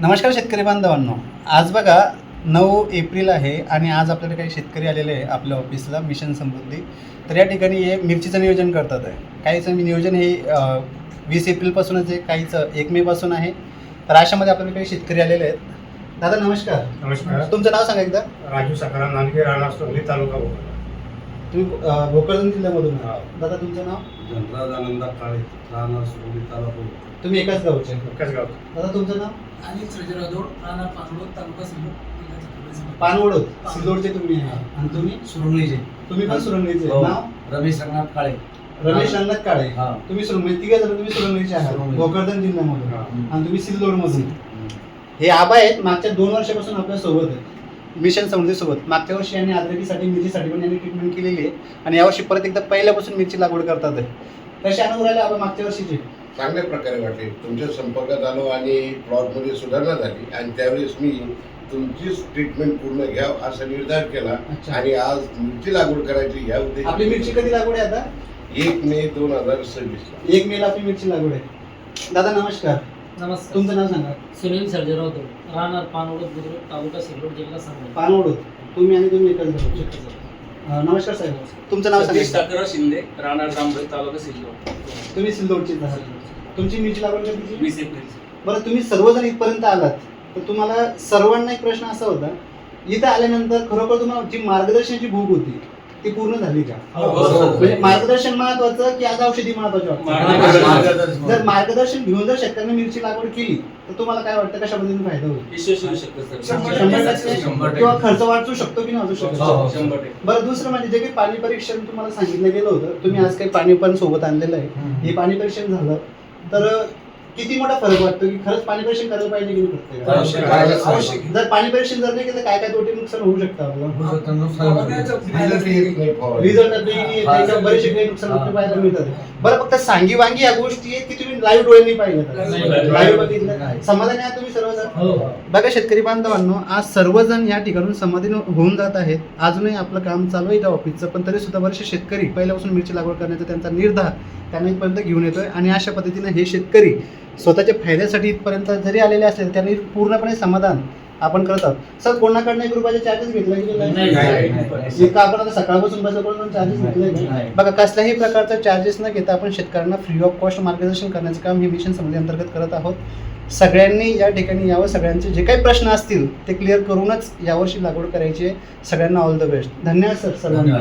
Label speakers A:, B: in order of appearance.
A: नमस्कार शेतकरी बांधवांनो, आज बघा 9 एप्रिल आहे आणि आज आपल्याकडे काही शेतकरी आलेले आहे आपल्या ऑफिसला मिशन समृद्धी. तर या ठिकाणी हे मिरचीचं नियोजन करतात आहे. काहीचं नियोजन हे 20 एप्रिलपासूनच आहे, काहीचं 1 मेपासून आहे. तर अशामध्ये आपल्याकडे काही शेतकरी आलेले आहेत. दादा नमस्कार.
B: नमस्कार.
A: तुमचं नाव सांगा एकदा.
B: राजू सकाराम नांदगे, राहणार सोंगली, तालुका भोकर.
A: तुम्ही भोकरदन जिल्ह्यामधून आहे. दादा तुमचं नाव?
C: धनराज आनंदा काळे, राहणार सोंगली, तालुका.
A: तुम्ही एकाच गावचे?
B: एकाच गाव.
A: दादा तुमचं नाव?
D: आणि सर्जरादोड राहणार पानवड तालुका सिल्लोड.
A: पानवड सिल्लोडचे तुम्ही आहे. आणि तुम्ही?
D: सुरंगलीचे.
A: तुम्ही पण सुरंगलीचे.
D: हो.
A: नाव?
D: रमेश रंगनाथ काळे.
A: रमेश रंगनाथ काळे.
D: हा.
A: तुम्ही सुरंगली, तिघे जण तुम्ही सुरंगलीचे आहात,
D: सुरंगली.
A: भोकरदन जिल्ह्यामधून.
B: हा.
A: आणि तुम्ही सिल्लोड मधून. हे आबा आहेत, मागच्या 2 वर्षापासून आपल्या सोबत आहेत मिशन समृद्धी सोबत. मागच्या वर्षी यांनी अद्रकीसाठी मिरचीसाठी पण यांनी ट्रीटमेंट केलेली आहे आणि यावर्षी परत एकदा पहिल्यापासून मिरची लागवड करतात आहे. कसे अनुभव राहिले आबा मागच्या वर्षीचे?
C: चांगल्या प्रकारे वाटले. तुमच्या संपर्कात आलो आणि प्लॉटमध्ये सुधारणा झाली आणि त्यावेळेस मी तुमचीच ट्रीटमेंट पूर्ण घ्यावं असा निर्धार केला.
A: अच्छा.
C: आणि आज मिरची लागवड करायची या
A: आपली
C: उद्देशाने
A: मिरची कधी लागवड आहे आता?
C: 1 मे 2026
A: 1 मेला आपली मिरची लागवड आहे. दादा नमस्कार.
D: नमस्कार.
A: तुमचं नाव सांगा.
D: सुनील सर्जरादोड राहणार पानवड बुद्रुक तालुका सिल्लोड जिल्हा सांगली.
A: पानवड. तुम्ही आणि तुम्ही एकाच गावचे. नमस्कार साहेब. तुमचं नाव
E: सतीश
A: सांगा.
E: ठाकरराव शिंदे, राहणार जांभळी, तालुका सिल्लोड.
A: तुम्ही सिल्लोडचेच आहात. तुमची मिरची लागवड कधीची?
E: 20 एप्रिल.
A: बरं, तुम्ही सर्वजण इथपर्यंत आलात तर तुम्हाला सर्वांना एक प्रश्न असा होता, इथं आल्यानंतर खरोखर तुम्हाला जी मार्गदर्शनाची भूक होती ती पूर्ण झाली का?
E: हो.
A: म्हणजे मार्गदर्शन महत्वाचं की आज औषधी महत्वाची वाटतं?
E: मार्गदर्शन.
A: जर मार्गदर्शन घेऊन जर शेतकऱ्यांनी मिरची लागवड केली तर तुम्हाला काय वाटतं, कशा पद्धतीने फायदा होईल?
E: यशस्वी होऊ शकतं सर.
A: 100% किंवा खर्च वाचू शकतो की नाही वाचू
D: हो.
A: शकतो?
E: 100%.
A: बरं, दुसरं म्हणजे जे काही पाणी परीक्षण तुम्हाला सांगितलं गेलं होतं, तुम्ही आज काही पाणी पण सोबत आणलेलं आहे, हे पाणी परीक्षण झालं तर किती मोठा फरक वाटतो की खरंच पाणी परीक्षण करायला पाहिजे की नाही प्रत्येकाला?
D: आवश्यक.
A: जर पाणी परीक्षण जर नाही केलं काय काय तोटे नुकसान होऊ शकतं आपल्याला? रिझल्ट बरेचसे काही नुकसान आपल्याला पाहायला मिळतात. बरं, फक्त सांगी वांगी या गोष्टी आहेत की तुम्ही लाईव्ह डोळ्यांनी पाहिलं, लाईव्ह बघितलं, समाधानी आहात तुम्ही सर्वजण? बघा शेतकरी बांधवांनो, आज सर्वजण या ठिकाणून समाधानी होऊन जात आहेत. अजूनही आपलं काम चालू आहे त्या ऑफिसचं, पण तरी सुद्धा बरेचसे शेतकरी पहिल्यापासून मिरची लागवड करण्याचा त्यांचा निर्धार त्यांना इथपर्यंत घेऊन येतोय. आणि अशा पद्धतीने हे शेतकरी स्वतःच्या फायद्यासाठी इथपर्यंत जरी आलेले असले त्यांनी पूर्णपणे समाधान आपण करत आहोत. सर, कोणाकडनं एक रुपयाचे चार्जेस घेतले की
D: नाही.
A: इतकं आपण आता सकाळपासून बसल्यापासून चार्जेस घेतले
D: नाही.
A: बघा, कसल्याही प्रकारचा चार्जेस न घेता आपण शेतकऱ्यांना फ्री ऑफ कॉस्ट मार्गदर्शन करण्याचं काम हे मिशन समृद्धी अंतर्गत करत आहोत. सगळ्यांनी या ठिकाणी यावं, सगळ्यांचे जे काही प्रश्न असतील ते क्लिअर करूनच यावर्षी लागवड करायची आहे. सगळ्यांना ऑल द बेस्ट. धन्यवाद सर सर्वांना.